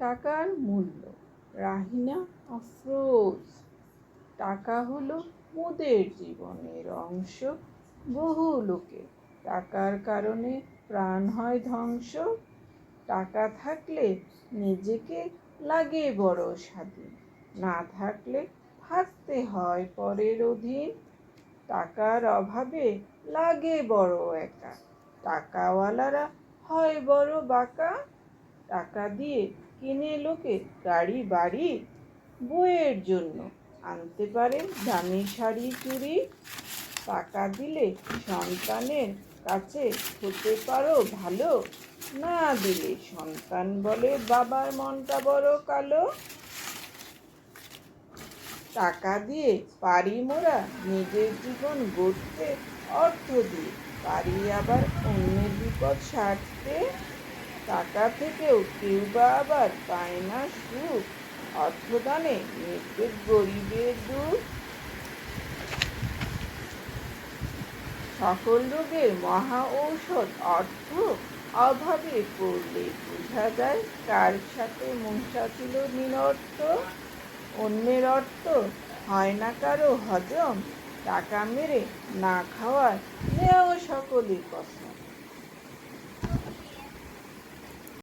টাকার মূল্য। রাহিনা আফরোজ। টাকা হলো মোদের জীবনের অংশ। বহু লোকে টাকার কারণে প্রাণ হয় ধ্বংস। টাকা থাকলে নিজেকে লাগে বড় স্বাধীন, না থাকলে থাকতে হয় পরের অধীন। টাকার অভাবে লাগে বড় একা, টাকাওয়ালারা হয় বড় বাঁকা। টাকা দিয়ে কিনে লোকে গাড়ি বাড়ি, বইয়ের জন্য আনতে পারে দামি শাড়ি চুড়ি। টাকা দিলে সন্তানের কাছে হতে পারো ভালো, না দিলে সন্তান বলে বাবার মনটা বড় কালো। টাকা দিয়ে পারি মোরা নিজের জীবন গড়তে, অর্থ দিয়ে পারি আবার অন্যের বিপদ সারতে। টাকা থেকেও কেউ বা আবার পায় না সুখ, অর্থদানে মিটবে গরিবের দুঃখ। সকল রোগের মহা ঔষধ অর্থ, অভাবে পড়লে বোঝা যায় কার সাথে মূষা ছিল নিরর্থ। অন্যের অর্থ হয় না কারো হজম, টাকা মেরে না খাওয়ার নেও সকলে কসম।